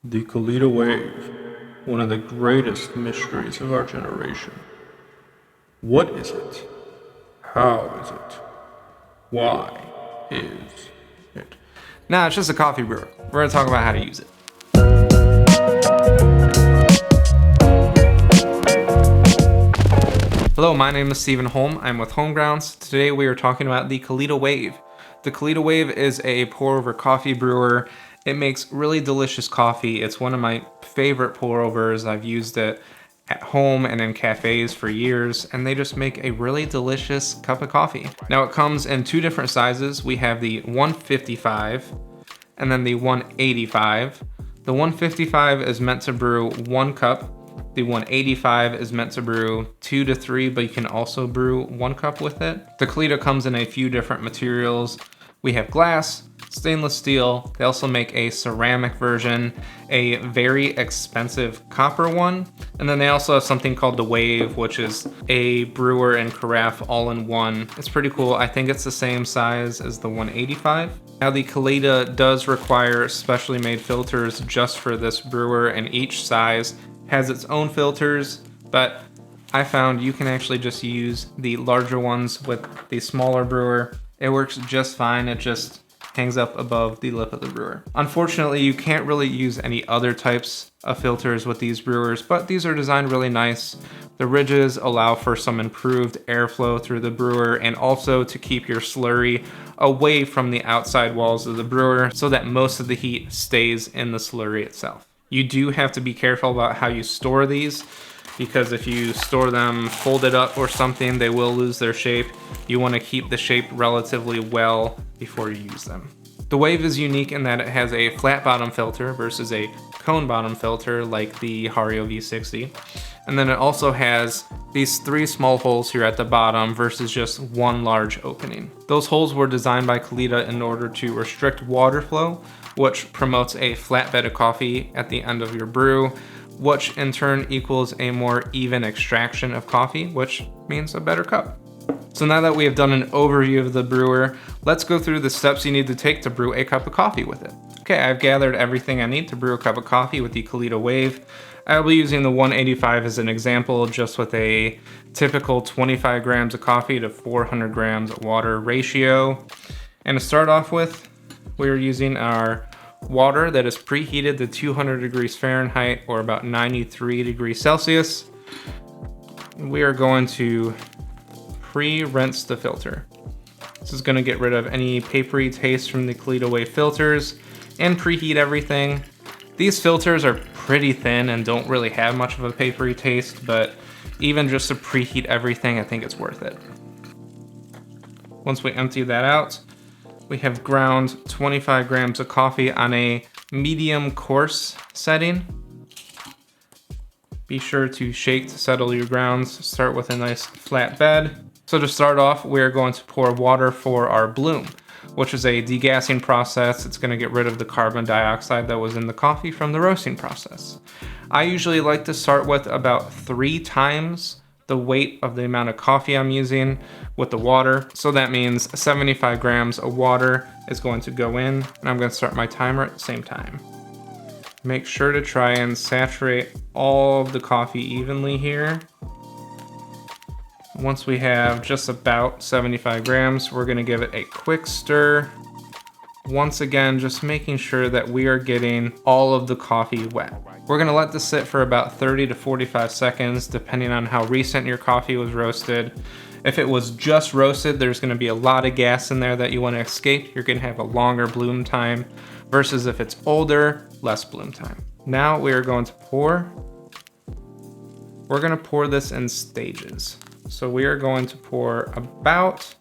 The Kalita Wave, one of the greatest mysteries of our generation. What is it? How is it? Why is it? Nah, it's just a coffee brewer. We're gonna talk about how to use it. Hello, my name is Stephen Holm. I'm with Homegrounds. Today we are talking about the Kalita Wave. The Kalita Wave is a pour-over coffee brewer. It makes really delicious coffee. It's one of my favorite pour-overs. I've used it at home and in cafes for years, and they just make a really delicious cup of coffee. Now it comes in two different sizes. We have the 155 and then the 185. The 155 is meant to brew 1 cup. The 185 is meant to brew 2 to 3, but you can also brew 1 cup with it. The Kalita comes in a few different materials. We have glass, stainless steel. They also make a ceramic version, a very expensive copper one. And then they also have something called the Wave, which is a brewer and carafe all in one. It's pretty cool. I think it's the same size as the 185. Now the Kalita does require specially made filters just for this brewer, and each size has its own filters, but I found you can actually just use the larger ones with the smaller brewer. It works just fine. It just hangs up above the lip of the brewer. Unfortunately, you can't really use any other types of filters with these brewers, but these are designed really nice. The ridges allow for some improved airflow through the brewer, and also to keep your slurry away from the outside walls of the brewer so that most of the heat stays in the slurry itself. You do have to be careful about how you store these, because if you store them folded up or something, they will lose their shape. You want to keep the shape relatively well before you use them. The Wave is unique in that it has a flat bottom filter versus a cone bottom filter like the Hario V60. And then it also has these 3 small holes here at the bottom versus just 1 large opening. Those holes were designed by Kalita in order to restrict water flow, which promotes a flat bed of coffee at the end of your brew, which in turn equals a more even extraction of coffee, which means a better cup. So now that we have done an overview of the brewer, let's go through the steps you need to take to brew a cup of coffee with it. Okay, I've gathered everything I need to brew a cup of coffee with the Kalita Wave. I'll be using the 185 as an example, just with a typical 25 grams of coffee to 400 grams of water ratio. And to start off with, we're using our water that is preheated to 200 degrees Fahrenheit or about 93 degrees Celsius. We are going to pre-rinse the filter. This is going to get rid of any papery taste from the Kalita Wave filters and preheat everything. These filters are pretty thin and don't really have much of a papery taste, but even just to preheat everything, I think it's worth it. Once we empty that out, we have ground 25 grams of coffee on a medium coarse setting. Be sure to shake to settle your grounds. Start with a nice flat bed. So to start off, we're going to pour water for our bloom, which is a degassing process. It's going to get rid of the carbon dioxide that was in the coffee from the roasting process. I usually like to start with about 3 times the weight of the amount of coffee I'm using with the water. So that means 75 grams of water is going to go in, and I'm going to start my timer at the same time. Make sure to try and saturate all of the coffee evenly here. Once we have just about 75 grams, we're going to give it a quick stir. Once again, just making sure that we are getting all of the coffee wet. We're going to let this sit for about 30 to 45 seconds, depending on how recent your coffee was roasted. If it was just roasted, there's going to be a lot of gas in there that you want to escape. You're going to have a longer bloom time, versus if it's older, less bloom time. Now we are going to pour. We're going to pour this in stages. So we are going to pour about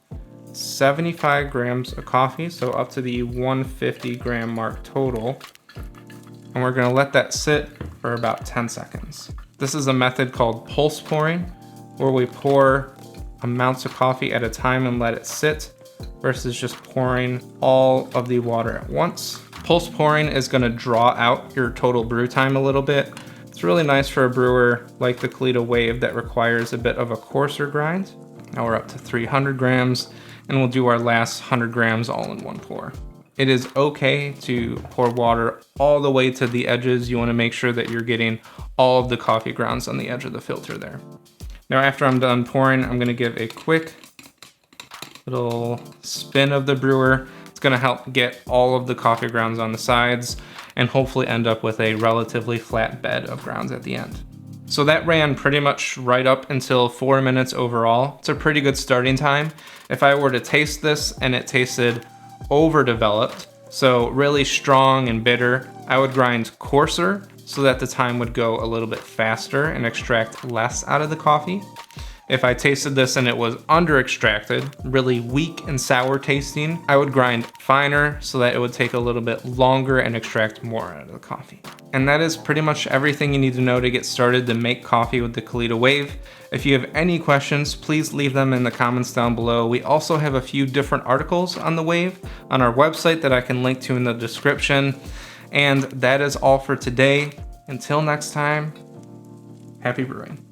75 grams of coffee, so up to the 150 gram mark total. And we're going to let that sit for about 10 seconds. This is a method called pulse pouring, where we pour amounts of coffee at a time and let it sit, versus just pouring all of the water at once. Pulse pouring is going to draw out your total brew time a little bit. It's really nice for a brewer like the Kalita Wave that requires a bit of a coarser grind. Now we're up to 300 grams, and we'll do our last 100 grams all in one pour. It is okay to pour water all the way to the edges. You want to make sure that you're getting all of the coffee grounds on the edge of the filter there. Now after I'm done pouring, I'm going to give a quick little spin of the brewer. It's going to help get all of the coffee grounds on the sides and hopefully end up with a relatively flat bed of grounds at the end. So that ran pretty much right up until 4 minutes overall. It's a pretty good starting time. If I were to taste this and it tasted overdeveloped, so really strong and bitter, I would grind coarser so that the time would go a little bit faster and extract less out of the coffee. If I tasted this and it was under extracted, really weak and sour tasting, I would grind finer so that it would take a little bit longer and extract more out of the coffee. And that is pretty much everything you need to know to get started to make coffee with the Kalita Wave. If you have any questions, please leave them in the comments down below. We also have a few different articles on the Wave on our website that I can link to in the description. And that is all for today. Until next time, happy brewing.